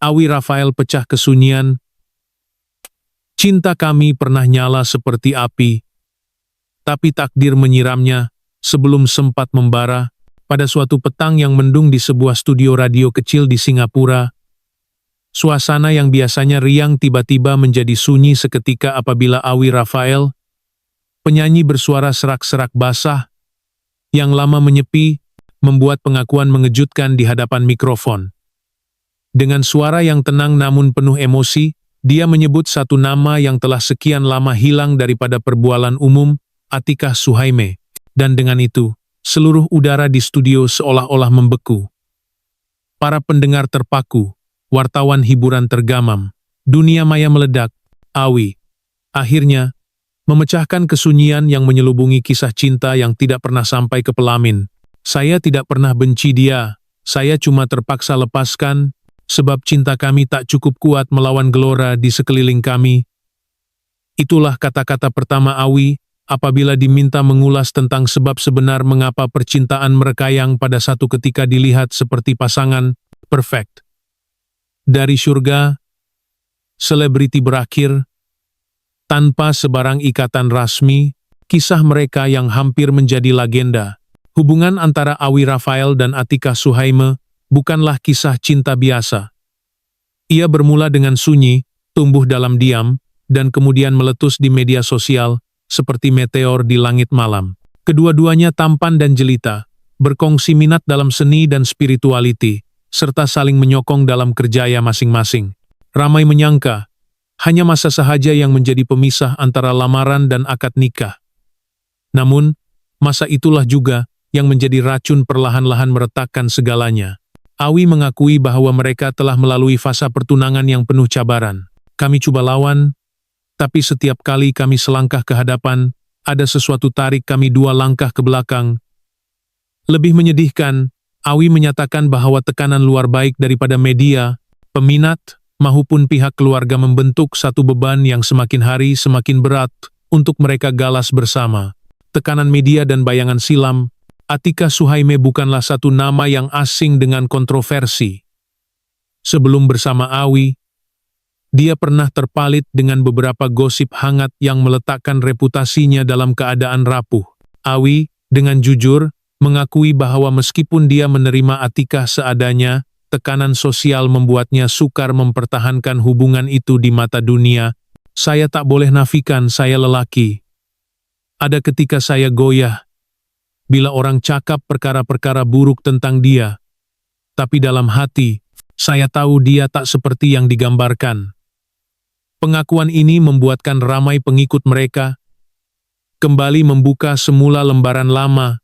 Awi Rafael pecah kesunyian. Cinta kami pernah nyala seperti api, tapi takdir menyiramnya sebelum sempat membara. Pada suatu petang yang mendung di sebuah studio radio kecil di Singapura, suasana yang biasanya riang tiba-tiba menjadi sunyi seketika apabila Awi Rafael, penyanyi bersuara serak-serak basah, yang lama menyepi, membuat pengakuan mengejutkan di hadapan mikrofon. Dengan suara yang tenang namun penuh emosi, dia menyebut satu nama yang telah sekian lama hilang daripada perbualan umum, Atikah Suhaime. Dan dengan itu, seluruh udara di studio seolah-olah membeku. Para pendengar terpaku, wartawan hiburan tergamam, dunia maya meledak. Awi, akhirnya, memecahkan kesunyian yang menyelubungi kisah cinta yang tidak pernah sampai ke pelamin. Saya tidak pernah benci dia, saya cuma terpaksa lepaskan, sebab cinta kami tak cukup kuat melawan gelora di sekeliling kami. Itulah kata-kata pertama Awi, apabila diminta mengulas tentang sebab sebenar mengapa percintaan merekayang pada satu ketika dilihat seperti pasangan perfect. Dari surga, selebriti berakhir, tanpa sebarang ikatan rasmi, kisah mereka yang hampir menjadi legenda. Hubungan antara Awi Rafael dan Atikah Suhaime bukanlah kisah cinta biasa. Ia bermula dengan sunyi, tumbuh dalam diam, dan kemudian meletus di media sosial, seperti meteor di langit malam. Kedua-duanya tampan dan jelita, berkongsi minat dalam seni dan spirituality, serta saling menyokong dalam kerjaya masing-masing. Ramai menyangka, hanya masa sahaja yang menjadi pemisah antara lamaran dan akad nikah. Namun, masa itulah juga yang menjadi racun perlahan-lahan meretakkan segalanya. Awi mengakui bahwa mereka telah melalui fasa pertunangan yang penuh cabaran. Kami coba lawan, tapi setiap kali kami selangkah ke hadapan, ada sesuatu tarik kami 2 langkah ke belakang. Lebih menyedihkan, Awi menyatakan bahwa tekanan luar baik daripada media, peminat, maupun pihak keluarga membentuk satu beban yang semakin hari semakin berat untuk mereka galas bersama. Tekanan media dan bayangan silam, Atikah Suhaime bukanlah satu nama yang asing dengan kontroversi. Sebelum bersama Awi, dia pernah terpalit dengan beberapa gosip hangat yang meletakkan reputasinya dalam keadaan rapuh. Awi, dengan jujur, mengakui bahwa meskipun dia menerima Atikah seadanya, tekanan sosial membuatnya sukar mempertahankan hubungan itu di mata dunia. Saya tak boleh nafikan saya lelaki. Ada ketika saya goyah, bila orang cakap perkara-perkara buruk tentang dia. Tapi dalam hati, saya tahu dia tak seperti yang digambarkan. Pengakuan ini membuatkan ramai pengikut mereka kembali membuka semula lembaran lama,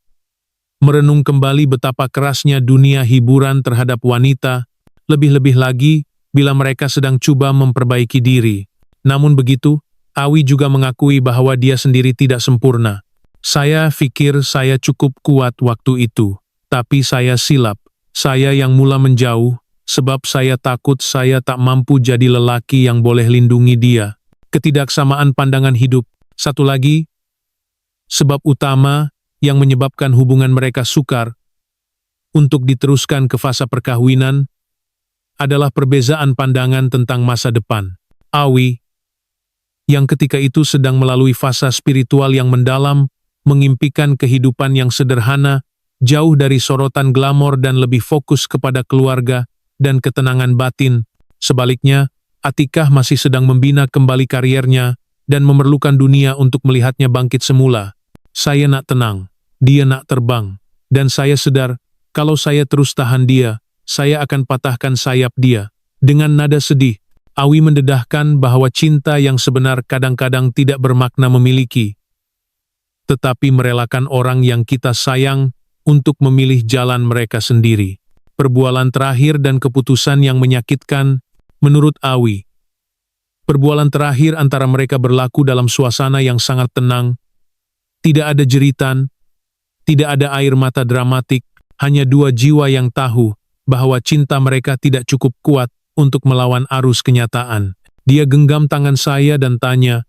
merenung kembali betapa kerasnya dunia hiburan terhadap wanita, lebih-lebih lagi bila mereka sedang coba memperbaiki diri. Namun begitu, Awi juga mengakui bahwa dia sendiri tidak sempurna. Saya pikir saya cukup kuat waktu itu, tapi saya silap. Saya yang mula menjauh, sebab saya takut saya tak mampu jadi lelaki yang boleh lindungi dia. Ketidaksamaan pandangan hidup. Satu lagi, sebab utama yang menyebabkan hubungan mereka sukar untuk diteruskan ke fasa perkawinan adalah perbezaan pandangan tentang masa depan. Awi, yang ketika itu sedang melalui fasa spiritual yang mendalam, mengimpikan kehidupan yang sederhana, jauh dari sorotan glamor dan lebih fokus kepada keluarga dan ketenangan batin. Sebaliknya, Atikah masih sedang membina kembali kariernya dan memerlukan dunia untuk melihatnya bangkit semula. Saya nak tenang, dia nak terbang, dan saya sedar, kalau saya terus tahan dia, saya akan patahkan sayap dia. Dengan nada sedih, Awi mendedahkan bahwa cinta yang sebenar kadang-kadang tidak bermakna memiliki, tetapi merelakan orang yang kita sayang untuk memilih jalan mereka sendiri. Perbualan terakhir dan keputusan yang menyakitkan, menurut Awi. Perbualan terakhir antara mereka berlaku dalam suasana yang sangat tenang. Tidak ada jeritan, tidak ada air mata dramatik, hanya 2 jiwa yang tahu bahwa cinta mereka tidak cukup kuat untuk melawan arus kenyataan. Dia genggam tangan saya dan tanya,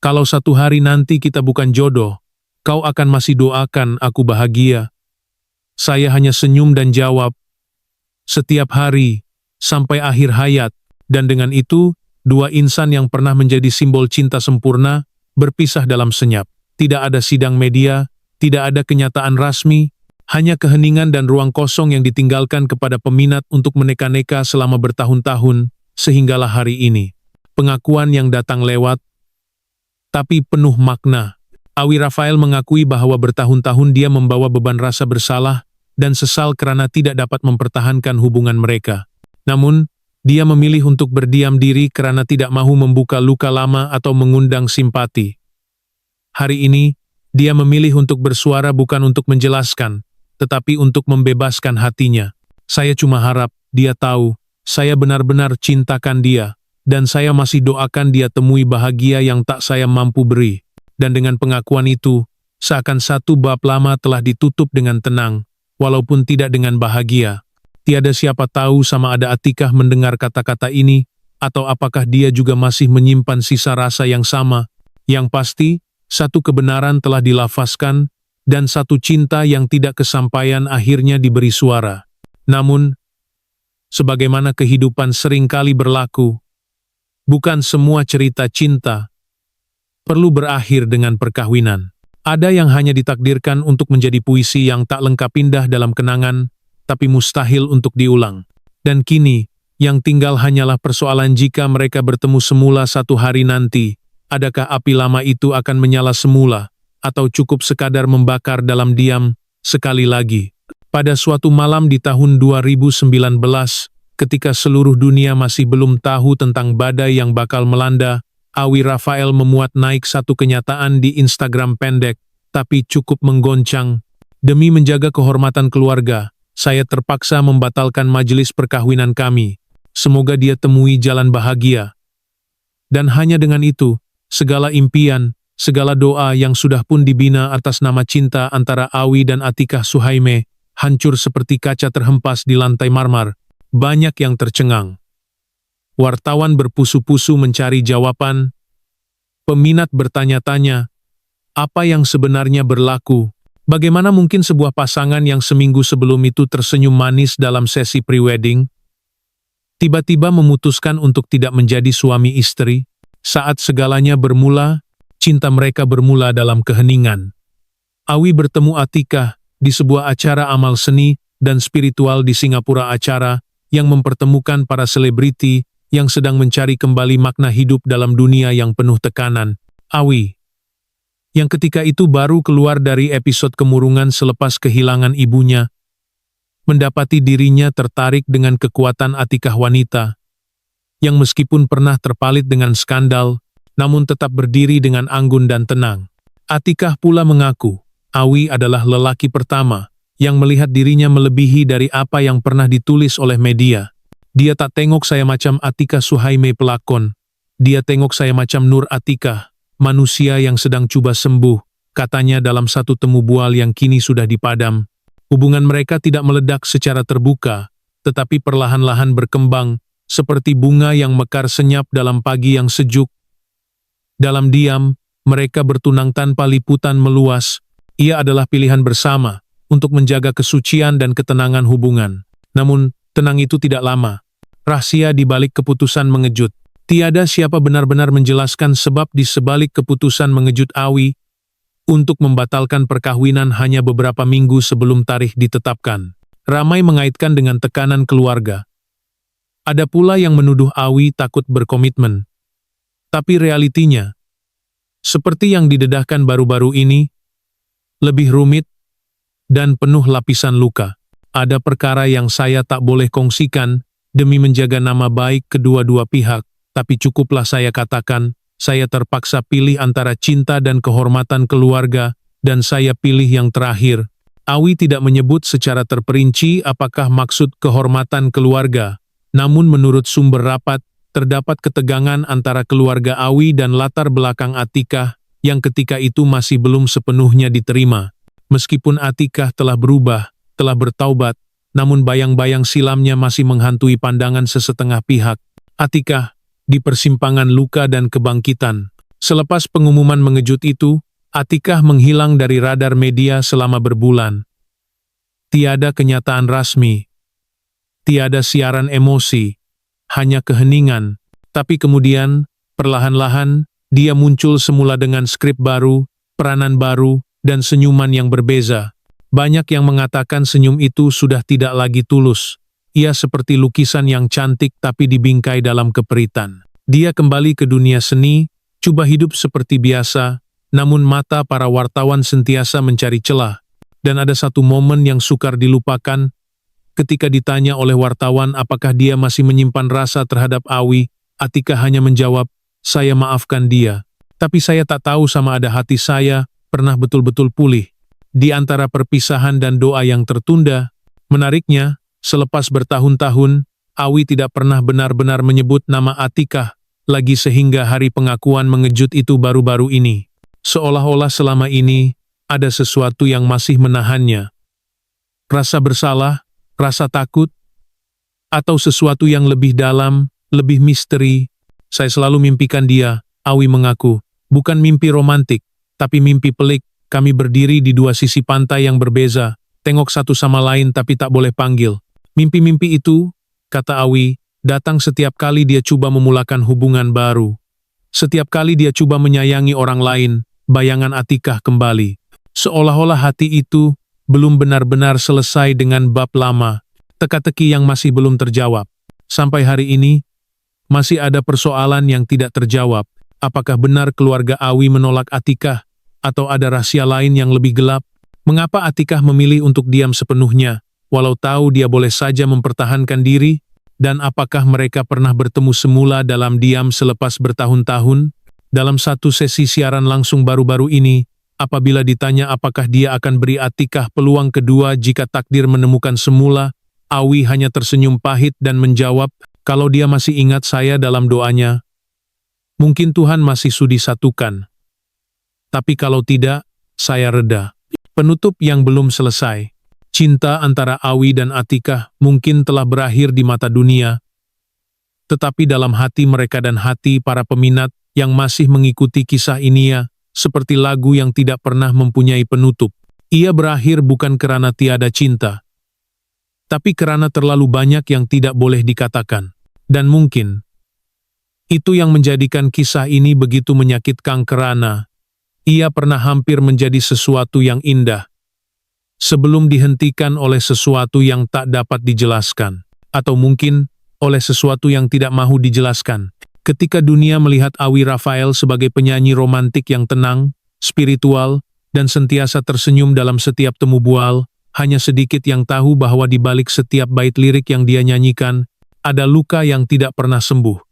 "Kalau satu hari nanti kita bukan jodoh, kau akan masih doakan aku bahagia?" Saya hanya senyum dan jawab, "Setiap hari, sampai akhir hayat, dan dengan itu, dua insan yang pernah menjadi simbol cinta sempurna, berpisah dalam senyap. Tidak ada sidang media, tidak ada kenyataan rasmi, hanya keheningan dan ruang kosong yang ditinggalkan kepada peminat untuk meneka-neka selama bertahun-tahun, sehinggalah hari ini. Pengakuan yang datang lewat, tapi penuh makna. Awi Rafael mengakui bahwa bertahun-tahun dia membawa beban rasa bersalah dan sesal karena tidak dapat mempertahankan hubungan mereka. Namun, dia memilih untuk berdiam diri karena tidak mahu membuka luka lama atau mengundang simpati. Hari ini, dia memilih untuk bersuara bukan untuk menjelaskan, tetapi untuk membebaskan hatinya. Saya cuma harap dia tahu, saya benar-benar cintakan dia, dan saya masih doakan dia temui bahagia yang tak saya mampu beri. Dan dengan pengakuan itu, seakan satu bab lama telah ditutup dengan tenang, walaupun tidak dengan bahagia. Tiada siapa tahu sama ada Atikah mendengar kata-kata ini, atau apakah dia juga masih menyimpan sisa rasa yang sama. Yang pasti, satu kebenaran telah dilafazkan, dan satu cinta yang tidak kesampaian akhirnya diberi suara. Namun, sebagaimana kehidupan seringkali berlaku, bukan semua cerita cinta perlu berakhir dengan perkawinan. Ada yang hanya ditakdirkan untuk menjadi puisi yang tak lengkap indah dalam kenangan, tapi mustahil untuk diulang. Dan kini, yang tinggal hanyalah persoalan jika mereka bertemu semula satu hari nanti, adakah api lama itu akan menyala semula, atau cukup sekadar membakar dalam diam sekali lagi. Pada suatu malam di tahun 2019, ketika seluruh dunia masih belum tahu tentang badai yang bakal melanda, Awi Rafael memuat naik satu kenyataan di Instagram pendek, tapi cukup menggoncang. Demi menjaga kehormatan keluarga, saya terpaksa membatalkan majelis perkawinan kami. Semoga dia temui jalan bahagia. Dan hanya dengan itu, segala impian, segala doa yang sudah pun dibina atas nama cinta antara Awi dan Atikah Suhaime, hancur seperti kaca terhempas di lantai marmar. Banyak yang tercengang. Wartawan berpusu-pusu mencari jawaban. Peminat bertanya-tanya, apa yang sebenarnya berlaku? Bagaimana mungkin sebuah pasangan yang seminggu sebelum itu tersenyum manis dalam sesi pre-wedding, tiba-tiba memutuskan untuk tidak menjadi suami istri? Saat segalanya bermula, cinta mereka bermula dalam keheningan. Awi bertemu Atikah di sebuah acara amal seni dan spiritual di Singapura, acara yang mempertemukan para selebriti yang sedang mencari kembali makna hidup dalam dunia yang penuh tekanan. Awi, yang ketika itu baru keluar dari episode kemurungan selepas kehilangan ibunya, mendapati dirinya tertarik dengan kekuatan Atikah wanita, yang meskipun pernah terpalit dengan skandal, namun tetap berdiri dengan anggun dan tenang. Atikah pula mengaku, Awi adalah lelaki pertama yang melihat dirinya melebihi dari apa yang pernah ditulis oleh media. Dia tak tengok saya macam Atikah Suhaime pelakon, dia tengok saya macam Nur Atikah, manusia yang sedang coba sembuh, katanya dalam satu temu bual yang kini sudah dipadam. Hubungan mereka tidak meledak secara terbuka, tetapi perlahan-lahan berkembang, seperti bunga yang mekar senyap dalam pagi yang sejuk. Dalam diam, mereka bertunang tanpa liputan meluas. Ia adalah pilihan bersama, untuk menjaga kesucian dan ketenangan hubungan. Namun, tenang itu tidak lama. Rahasia di balik keputusan mengejut. Tiada siapa benar-benar menjelaskan sebab di sebalik keputusan mengejut Awi untuk membatalkan perkawinan hanya beberapa minggu sebelum tarikh ditetapkan. Ramai mengaitkan dengan tekanan keluarga. Ada pula yang menuduh Awi takut berkomitmen. Tapi realitinya, seperti yang didedahkan baru-baru ini, lebih rumit dan penuh lapisan luka. Ada perkara yang saya tak boleh kongsikan demi menjaga nama baik kedua-dua pihak. Tapi cukuplah saya katakan, saya terpaksa pilih antara cinta dan kehormatan keluarga, dan saya pilih yang terakhir. Awi tidak menyebut secara terperinci apakah maksud kehormatan keluarga, namun menurut sumber rapat, terdapat ketegangan antara keluarga Awi dan latar belakang Atikah, yang ketika itu masih belum sepenuhnya diterima. Meskipun Atikah telah berubah, telah bertaubat, namun bayang-bayang silamnya masih menghantui pandangan sesetengah pihak. Atikah di persimpangan luka dan kebangkitan. Selepas pengumuman mengejut itu, Atikah menghilang dari radar media selama berbulan. Tiada kenyataan rasmi. Tiada siaran emosi, hanya keheningan. Tapi kemudian, perlahan-lahan, dia muncul semula dengan skrip baru, peranan baru, dan senyuman yang berbeza. Banyak yang mengatakan senyum itu sudah tidak lagi tulus. Ia seperti lukisan yang cantik tapi dibingkai dalam keperitan. Dia kembali ke dunia seni, coba hidup seperti biasa, namun mata para wartawan sentiasa mencari celah. Dan ada satu momen yang sukar dilupakan, ketika ditanya oleh wartawan apakah dia masih menyimpan rasa terhadap Awi, Atika hanya menjawab, "Saya maafkan dia. Tapi saya tak tahu sama ada hati saya pernah betul-betul pulih." Di antara perpisahan dan doa yang tertunda, menariknya, selepas bertahun-tahun, Awi tidak pernah benar-benar menyebut nama Atikah lagi sehingga hari pengakuan mengejut itu baru-baru ini. Seolah-olah selama ini, ada sesuatu yang masih menahannya. Rasa bersalah, rasa takut, atau sesuatu yang lebih dalam, lebih misteri. Saya selalu mimpikan dia, Awi mengaku. Bukan mimpi romantik, tapi mimpi pelik. Kami berdiri di dua sisi pantai yang berbeza, tengok satu sama lain tapi tak boleh panggil. Mimpi-mimpi itu, kata Awi, datang setiap kali dia coba memulakan hubungan baru. Setiap kali dia coba menyayangi orang lain, bayangan Atikah kembali. Seolah-olah hati itu belum benar-benar selesai dengan bab lama, teka-teki yang masih belum terjawab. Sampai hari ini, masih ada persoalan yang tidak terjawab. Apakah benar keluarga Awi menolak Atikah, atau ada rahasia lain yang lebih gelap? Mengapa Atikah memilih untuk diam sepenuhnya, walau tahu dia boleh saja mempertahankan diri? Dan apakah mereka pernah bertemu semula dalam diam selepas bertahun-tahun? Dalam satu sesi siaran langsung baru-baru ini, apabila ditanya apakah dia akan beri Atikah peluang kedua jika takdir menemukan semula, Awi hanya tersenyum pahit dan menjawab, "Kalau dia masih ingat saya dalam doanya, mungkin Tuhan masih sudi satukan. Tapi kalau tidak, saya reda." Penutup yang belum selesai. Cinta antara Awi dan Atikah mungkin telah berakhir di mata dunia, tetapi dalam hati mereka dan hati para peminat yang masih mengikuti kisah ini seperti lagu yang tidak pernah mempunyai penutup. Ia berakhir bukan karena tiada cinta, tapi karena terlalu banyak yang tidak boleh dikatakan. Dan mungkin, itu yang menjadikan kisah ini begitu menyakitkan karena ia pernah hampir menjadi sesuatu yang indah, sebelum dihentikan oleh sesuatu yang tak dapat dijelaskan, atau mungkin oleh sesuatu yang tidak mahu dijelaskan. Ketika dunia melihat Awi Rafael sebagai penyanyi romantik yang tenang, spiritual, dan sentiasa tersenyum dalam setiap temu bual, hanya sedikit yang tahu bahwa di balik setiap bait lirik yang dia nyanyikan, ada luka yang tidak pernah sembuh.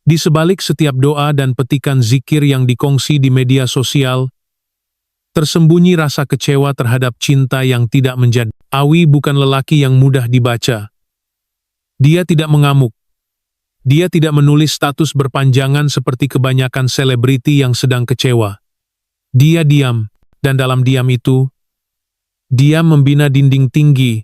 Di sebalik setiap doa dan petikan zikir yang dikongsi di media sosial, tersembunyi rasa kecewa terhadap cinta yang tidak menjadi. Awi bukan lelaki yang mudah dibaca. Dia tidak mengamuk. Dia tidak menulis status berpanjangan seperti kebanyakan selebriti yang sedang kecewa. Dia diam, dan dalam diam itu, dia membina dinding tinggi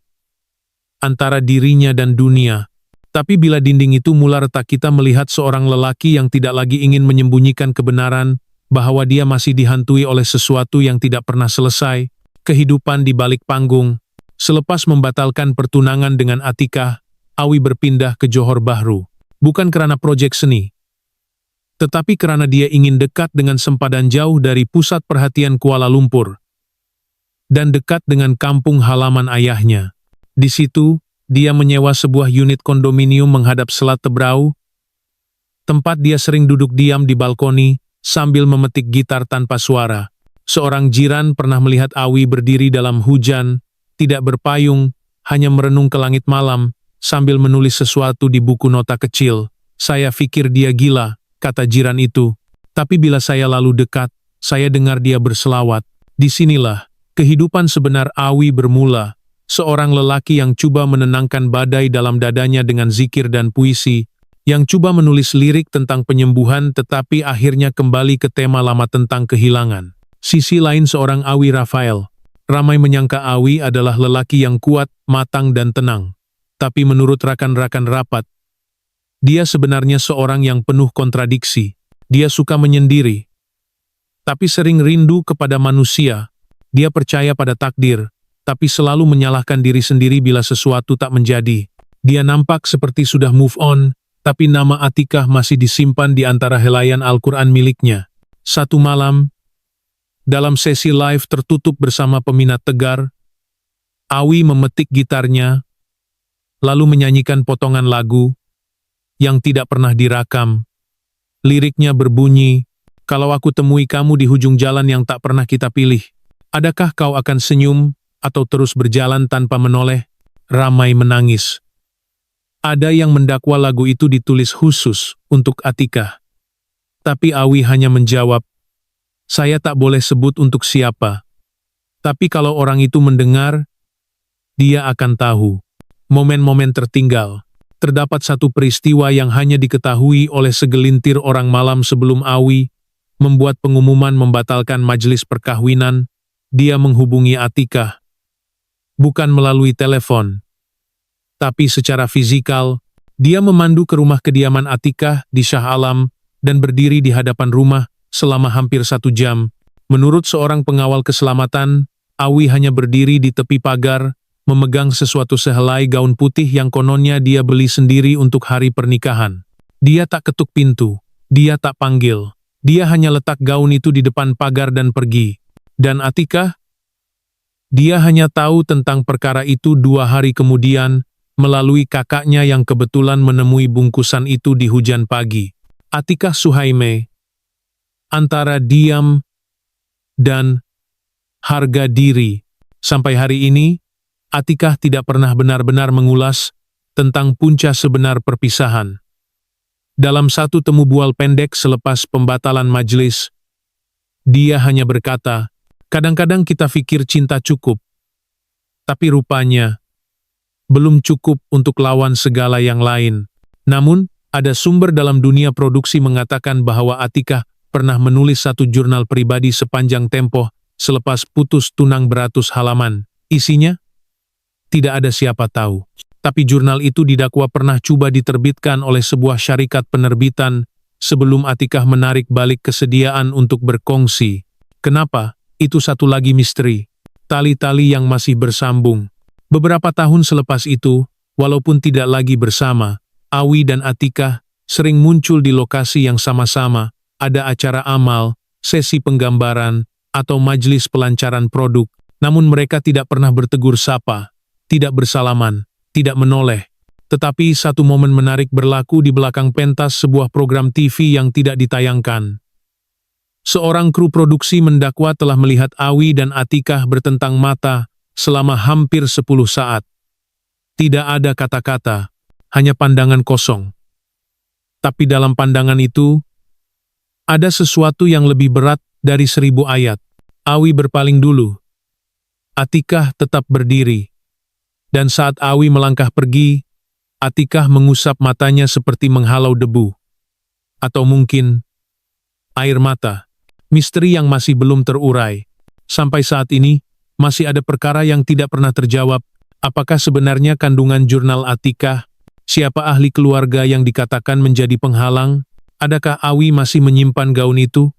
antara dirinya dan dunia. Tapi bila dinding itu mulai retak, kita melihat seorang lelaki yang tidak lagi ingin menyembunyikan kebenaran bahwa dia masih dihantui oleh sesuatu yang tidak pernah selesai, kehidupan di balik panggung. Selepas membatalkan pertunangan dengan Atikah, Awi berpindah ke Johor Bahru. Bukan karena proyek seni, tetapi karena dia ingin dekat dengan sempadan jauh dari pusat perhatian Kuala Lumpur, dan dekat dengan kampung halaman ayahnya. Di situ, dia menyewa sebuah unit kondominium menghadap Selat Tebrau, tempat dia sering duduk diam di balkoni, sambil memetik gitar tanpa suara. Seorang jiran pernah melihat Awi berdiri dalam hujan, tidak berpayung, hanya merenung ke langit malam, sambil menulis sesuatu di buku nota kecil. "Saya pikir dia gila," kata jiran itu. "Tapi bila saya lalu dekat, saya dengar dia berselawat." Disinilah kehidupan sebenar Awi bermula. Seorang lelaki yang coba menenangkan badai dalam dadanya dengan zikir dan puisi, yang coba menulis lirik tentang penyembuhan tetapi akhirnya kembali ke tema lama tentang kehilangan. Sisi lain seorang Awi Rafael. Ramai menyangka Awi adalah lelaki yang kuat, matang dan tenang. Tapi menurut rakan-rakan rapat, dia sebenarnya seorang yang penuh kontradiksi. Dia suka menyendiri, tapi sering rindu kepada manusia. Dia percaya pada takdir, tapi selalu menyalahkan diri sendiri bila sesuatu tak menjadi. Dia nampak seperti sudah move on, tapi nama Atikah masih disimpan di antara helaian Al-Quran miliknya. Satu malam, dalam sesi live tertutup bersama peminat tegar, Awi memetik gitarnya, lalu menyanyikan potongan lagu yang tidak pernah direkam. Liriknya berbunyi, "Kalau aku temui kamu di hujung jalan yang tak pernah kita pilih, adakah kau akan senyum atau terus berjalan tanpa menoleh?" Ramai menangis. Ada yang mendakwa lagu itu ditulis khusus untuk Atikah. Tapi Awi hanya menjawab, "Saya tak boleh sebut untuk siapa. Tapi kalau orang itu mendengar, dia akan tahu." Momen-momen tertinggal. Terdapat satu peristiwa yang hanya diketahui oleh segelintir orang malam sebelum Awi membuat pengumuman membatalkan majelis perkawinan. Dia menghubungi Atikah. Bukan melalui telepon, tapi secara fisikal. Dia memandu ke rumah kediaman Atikah di Shah Alam dan berdiri di hadapan rumah selama hampir 1 jam. Menurut seorang pengawal keselamatan, Awi hanya berdiri di tepi pagar, memegang sesuatu sehelai gaun putih yang kononnya dia beli sendiri untuk hari pernikahan. Dia tak ketuk pintu, dia tak panggil, dia hanya letak gaun itu di depan pagar dan pergi. Dan Atikah? Dia hanya tahu tentang perkara itu 2 hari kemudian, melalui kakaknya yang kebetulan menemui bungkusan itu di hujan pagi. Atikah Suhaime, antara diam dan harga diri. Sampai hari ini, Atikah tidak pernah benar-benar mengulas tentang punca sebenar perpisahan. Dalam satu temu bual pendek selepas pembatalan majelis, dia hanya berkata, "Kadang-kadang kita pikir cinta cukup, tapi rupanya belum cukup untuk lawan segala yang lain." Namun, ada sumber dalam dunia produksi mengatakan bahwa Atikah pernah menulis satu jurnal pribadi sepanjang tempo selepas putus tunang beratus halaman. Isinya? Tidak ada siapa tahu. Tapi jurnal itu didakwa pernah coba diterbitkan oleh sebuah syarikat penerbitan sebelum Atikah menarik balik kesediaan untuk berkongsi. Kenapa? Itu satu lagi misteri. Tali-tali yang masih bersambung. Beberapa tahun selepas itu, walaupun tidak lagi bersama, Awi dan Atikah sering muncul di lokasi yang sama-sama, ada acara amal, sesi penggambaran, atau majelis pelancaran produk, namun mereka tidak pernah bertegur sapa, tidak bersalaman, tidak menoleh. Tetapi satu momen menarik berlaku di belakang pentas sebuah program TV yang tidak ditayangkan. Seorang kru produksi mendakwa telah melihat Awi dan Atikah bertentang mata selama hampir 10 saat. Tidak ada kata-kata, hanya pandangan kosong. Tapi dalam pandangan itu, ada sesuatu yang lebih berat dari 1000 ayat. Awi berpaling dulu. Atikah tetap berdiri. Dan saat Awi melangkah pergi, Atikah mengusap matanya seperti menghalau debu. Atau mungkin, air mata. Misteri yang masih belum terurai. Sampai saat ini, masih ada perkara yang tidak pernah terjawab. Apakah sebenarnya kandungan jurnal Atikah? Siapa ahli keluarga yang dikatakan menjadi penghalang? Adakah Awi masih menyimpan gaun itu?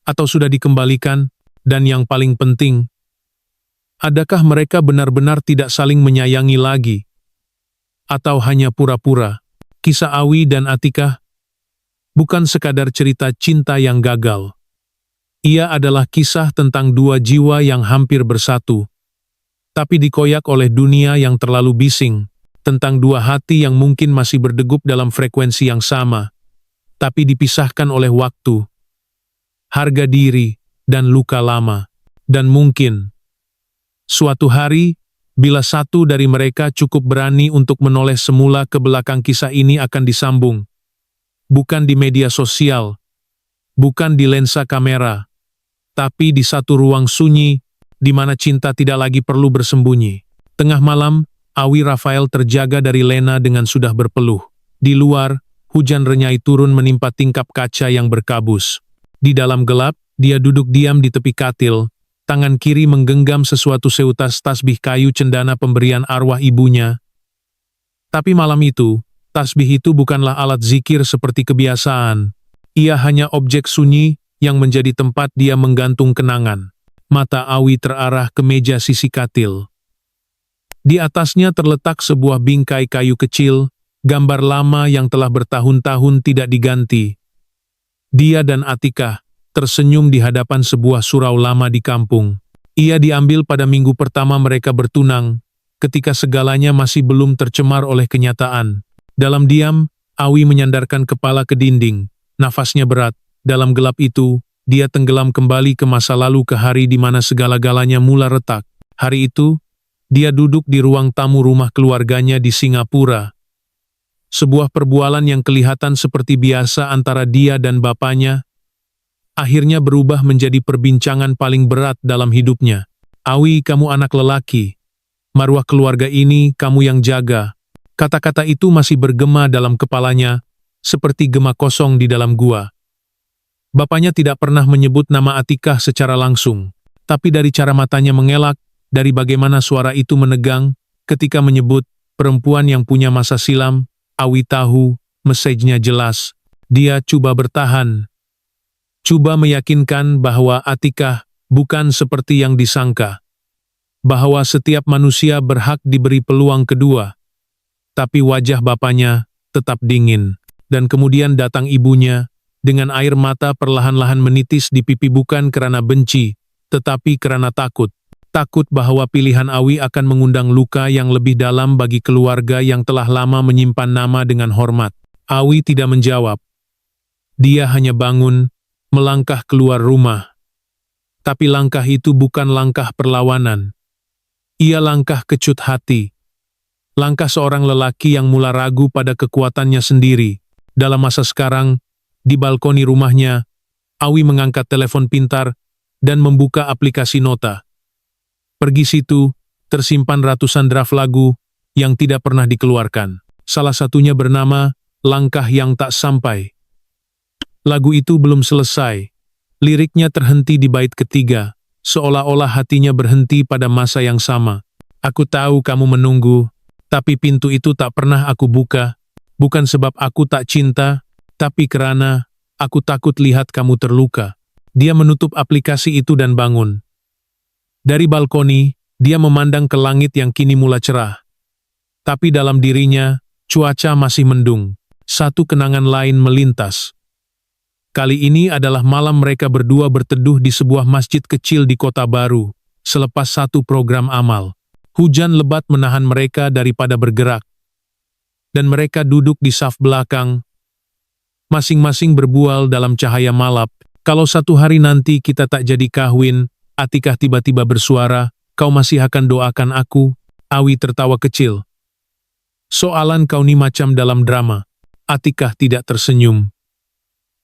Atau sudah dikembalikan? Dan yang paling penting, adakah mereka benar-benar tidak saling menyayangi lagi? Atau hanya pura-pura? Kisah Awi dan Atikah bukan sekadar cerita cinta yang gagal. Ia adalah kisah tentang 2 jiwa yang hampir bersatu, tapi dikoyak oleh dunia yang terlalu bising, tentang 2 hati yang mungkin masih berdegup dalam frekuensi yang sama, tapi dipisahkan oleh waktu, harga diri, dan luka lama. Dan mungkin suatu hari, bila satu dari mereka cukup berani untuk menoleh semula ke belakang, kisah ini akan disambung. Bukan di media sosial, bukan di lensa kamera, tapi di satu ruang sunyi, di mana cinta tidak lagi perlu bersembunyi. Tengah malam, Awi Rafael terjaga dari Lena dengan sudah berpeluh. Di luar, hujan renyai turun menimpa tingkap kaca yang berkabus. Di dalam gelap, dia duduk diam di tepi katil, tangan kiri menggenggam sesuatu seutas tasbih kayu cendana pemberian arwah ibunya. Tapi malam itu, tasbih itu bukanlah alat zikir seperti kebiasaan. Ia hanya objek sunyi yang menjadi tempat dia menggantung kenangan. Mata Awi terarah ke meja sisi katil. Di atasnya terletak sebuah bingkai kayu kecil, gambar lama yang telah bertahun-tahun tidak diganti. Dia dan Atikah tersenyum di hadapan sebuah surau lama di kampung. Ia diambil pada minggu pertama mereka bertunang, ketika segalanya masih belum tercemar oleh kenyataan. Dalam diam, Awi menyandarkan kepala ke dinding, nafasnya berat. Dalam gelap itu, dia tenggelam kembali ke masa lalu, ke hari di mana segala-galanya mula retak. Hari itu, dia duduk di ruang tamu rumah keluarganya di Singapura. Sebuah perbualan yang kelihatan seperti biasa antara dia dan bapaknya, akhirnya berubah menjadi perbincangan paling berat dalam hidupnya. Awi, kamu anak lelaki. Maruah keluarga ini kamu yang jaga. Kata-kata itu masih bergema dalam kepalanya, seperti gema kosong di dalam gua. Bapaknya tidak pernah menyebut nama Atikah secara langsung, tapi dari cara matanya mengelak, dari bagaimana suara itu menegang, ketika menyebut perempuan yang punya masa silam, Awi tahu, mesejnya jelas. Dia coba bertahan. Coba meyakinkan bahwa Atikah bukan seperti yang disangka. Bahwa setiap manusia berhak diberi peluang kedua. Tapi wajah bapaknya tetap dingin. Dan kemudian datang ibunya, dengan air mata perlahan-lahan menitis di pipi, bukan karena benci, tetapi karena takut. Takut bahwa pilihan Awi akan mengundang luka yang lebih dalam bagi keluarga yang telah lama menyimpan nama dengan hormat. Awi tidak menjawab. Dia hanya bangun, melangkah keluar rumah. Tapi langkah itu bukan langkah perlawanan. Ia langkah kecut hati. Langkah seorang lelaki yang mula ragu pada kekuatannya sendiri. Dalam masa sekarang, di balkoni rumahnya, Awi mengangkat telepon pintar dan membuka aplikasi nota. Pergi situ, tersimpan ratusan draft lagu yang tidak pernah dikeluarkan. Salah satunya bernama Langkah Yang Tak Sampai. Lagu itu belum selesai. Liriknya terhenti di bait ketiga, seolah-olah hatinya berhenti pada masa yang sama. Aku tahu kamu menunggu, tapi pintu itu tak pernah aku buka. Bukan sebab aku tak cinta, tapi karena aku takut lihat kamu terluka. Dia menutup aplikasi itu dan bangun. Dari balkoni, dia memandang ke langit yang kini mula cerah. Tapi dalam dirinya, cuaca masih mendung. Satu kenangan lain melintas. Kali ini adalah malam mereka berdua berteduh di sebuah masjid kecil di kota baru, selepas satu program amal. Hujan lebat menahan mereka daripada bergerak. Dan mereka duduk di saf belakang, masing-masing berbual dalam cahaya malap. Kalau satu hari nanti kita tak jadi kawin, Atikah tiba-tiba bersuara, kau masih akan doakan aku? Awi tertawa kecil. Soalan kau ni macam dalam drama. Atikah tidak tersenyum.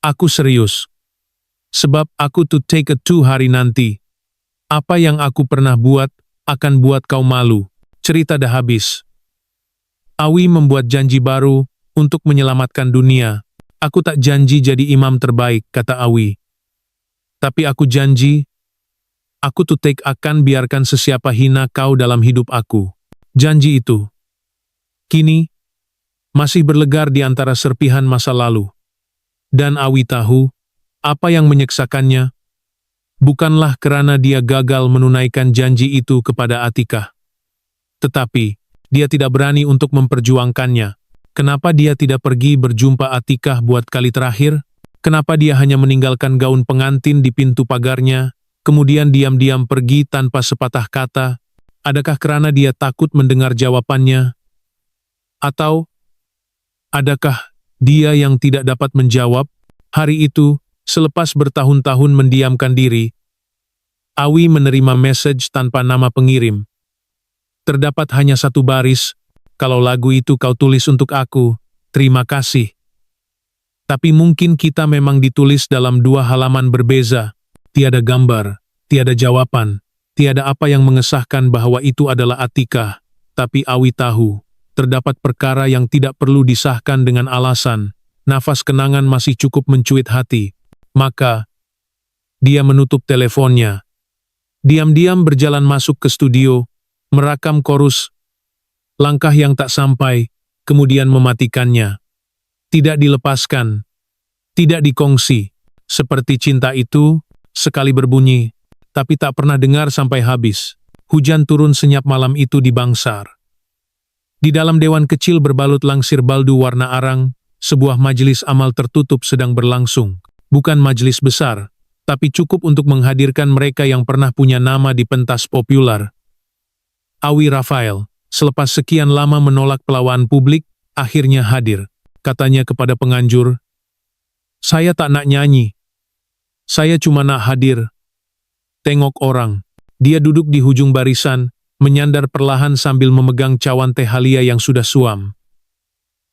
Aku serius. Sebab aku to take a 2 hari nanti. Apa yang aku pernah buat, akan buat kau malu. Cerita dah habis. Awi membuat janji baru, untuk menyelamatkan dunia. Aku tak janji jadi imam terbaik, kata Awi. Tapi aku janji, aku to take akan biarkan sesiapa hina kau dalam hidup aku. Janji itu. Kini, masih berlegar di antara serpihan masa lalu. Dan Awi tahu, apa yang menyeksakannya, bukanlah kerana dia gagal menunaikan janji itu kepada Atikah. Tetapi, dia tidak berani untuk memperjuangkannya. Kenapa dia tidak pergi berjumpa Atikah buat kali terakhir? Kenapa dia hanya meninggalkan gaun pengantin di pintu pagarnya, kemudian diam-diam pergi tanpa sepatah kata? Adakah kerana dia takut mendengar jawabannya? Atau, adakah dia yang tidak dapat menjawab? Hari itu, selepas bertahun-tahun mendiamkan diri, Awi menerima message tanpa nama pengirim. Terdapat hanya satu baris, kalau lagu itu kau tulis untuk aku, terima kasih. Tapi mungkin kita memang ditulis dalam 2 halaman berbeza, tiada gambar, tiada jawaban, tiada apa yang mengesahkan bahwa itu adalah Atikah, tapi Awi tahu, terdapat perkara yang tidak perlu disahkan dengan alasan, nafas kenangan masih cukup mencuit hati. Maka, dia menutup teleponnya. Diam-diam berjalan masuk ke studio, merakam chorus, Langkah Yang Tak Sampai, kemudian mematikannya. Tidak dilepaskan, tidak dikongsi, seperti cinta itu, sekali berbunyi, tapi tak pernah dengar sampai habis. Hujan turun senyap malam itu di Bangsar. Di dalam dewan kecil berbalut langsir baldu warna arang, sebuah majelis amal tertutup sedang berlangsung. Bukan majelis besar, tapi cukup untuk menghadirkan mereka yang pernah punya nama di pentas populer. Awi Rafael, selepas sekian lama menolak pelawaan publik, akhirnya hadir. Katanya kepada penganjur, "Saya tak nak nyanyi. Saya cuma nak hadir. Tengok orang." Dia duduk di hujung barisan, menyandar perlahan sambil memegang cawan teh halia yang sudah suam.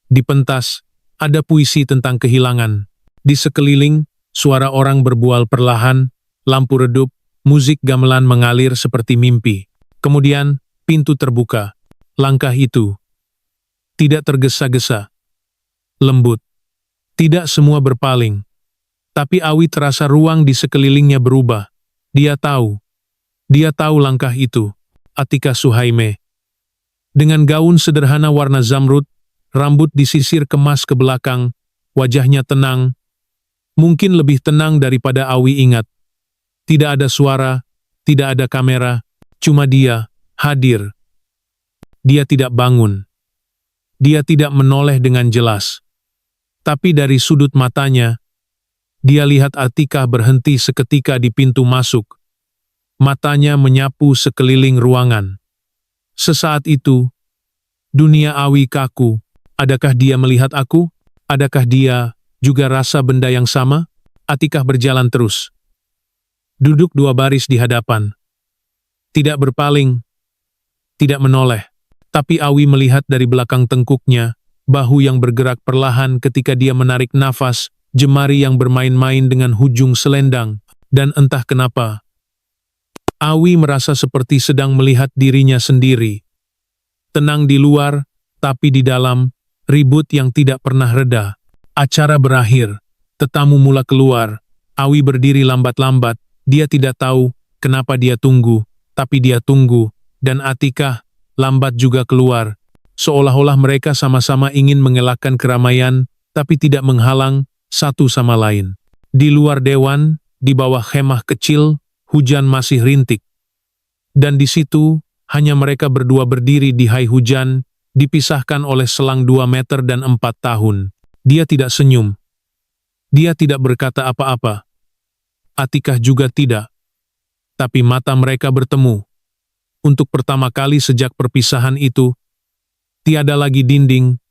Di pentas, ada puisi tentang kehilangan. Di sekeliling, suara orang berbual perlahan, lampu redup, musik gamelan mengalir seperti mimpi. Kemudian, pintu terbuka. Langkah itu tidak tergesa-gesa, lembut. Tidak semua berpaling. Tapi Awi terasa ruang di sekelilingnya berubah. Dia tahu langkah itu. Atika Suhaime. Dengan gaun sederhana warna zamrud, rambut disisir kemas ke belakang, wajahnya tenang, mungkin lebih tenang daripada Awi ingat. Tidak ada suara, tidak ada kamera, cuma dia, hadir. Dia tidak bangun. Dia tidak menoleh dengan jelas. Tapi dari sudut matanya, dia lihat Atika berhenti seketika di pintu masuk. Matanya menyapu sekeliling ruangan. Sesaat itu, dunia Awi kaku. Adakah dia melihat aku? Adakah dia juga rasa benda yang sama? Atika berjalan terus. Duduk dua baris di hadapan. Tidak berpaling, tidak menoleh. Tapi Awi melihat dari belakang tengkuknya, bahu yang bergerak perlahan ketika dia menarik nafas, jemari yang bermain-main dengan hujung selendang, dan entah kenapa, Awi merasa seperti sedang melihat dirinya sendiri. Tenang di luar, tapi di dalam, ribut yang tidak pernah reda. Acara berakhir, tetamu mula keluar. Awi berdiri lambat-lambat, dia tidak tahu kenapa dia tunggu, tapi dia tunggu, dan Atika lambat juga keluar. Seolah-olah mereka sama-sama ingin mengelakkan keramaian, tapi tidak menghalang satu sama lain. Di luar dewan, di bawah khemah kecil, hujan masih rintik. Dan di situ, hanya mereka berdua berdiri di hai hujan, dipisahkan oleh selang 2 meter dan 4 tahun. Dia tidak senyum. Dia tidak berkata apa-apa. Atikah juga tidak. Tapi mata mereka bertemu. Untuk pertama kali sejak perpisahan itu, tiada lagi dinding,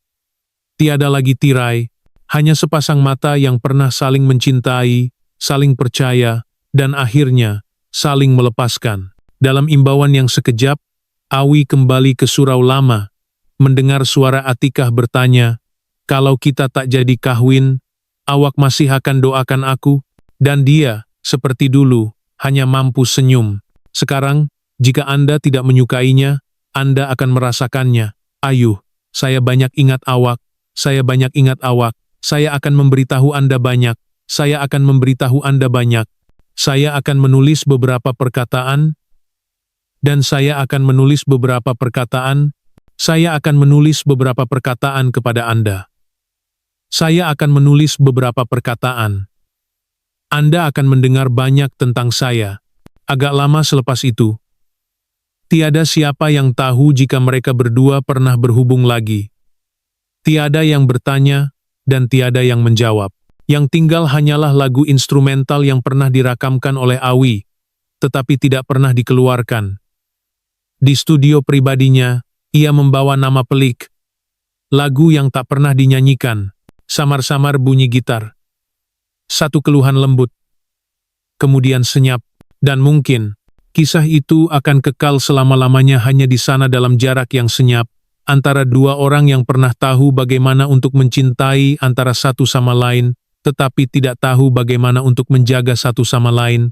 tiada lagi tirai, hanya sepasang mata yang pernah saling mencintai, saling percaya, dan akhirnya saling melepaskan. Dalam imbauan yang sekejap, Awi kembali ke surau lama, mendengar suara Atikah bertanya, "Kalau kita tak jadi kahwin, awak masih akan doakan aku?" Dan dia, seperti dulu, hanya mampu senyum. Sekarang, jika Anda tidak menyukainya, Anda akan merasakannya. Ayuh, saya banyak ingat awak, saya banyak ingat awak, saya akan memberitahu Anda banyak, saya akan memberitahu Anda banyak. Saya akan menulis beberapa perkataan, dan saya akan menulis beberapa perkataan, saya akan menulis beberapa perkataan kepada Anda. Saya akan menulis beberapa perkataan. Anda akan mendengar banyak tentang saya. Agak lama selepas itu, tiada siapa yang tahu jika mereka berdua pernah berhubung lagi. Tiada yang bertanya, dan tiada yang menjawab. Yang tinggal hanyalah lagu instrumental yang pernah dirakamkan oleh Awi, tetapi tidak pernah dikeluarkan. Di studio pribadinya, ia membawa nama pelik. Lagu yang tak pernah dinyanyikan, samar-samar bunyi gitar. Satu keluhan lembut. Kemudian senyap, dan mungkin, kisah itu akan kekal selama-lamanya hanya di sana dalam jarak yang senyap, antara dua orang yang pernah tahu bagaimana untuk mencintai antara satu sama lain, tetapi tidak tahu bagaimana untuk menjaga satu sama lain,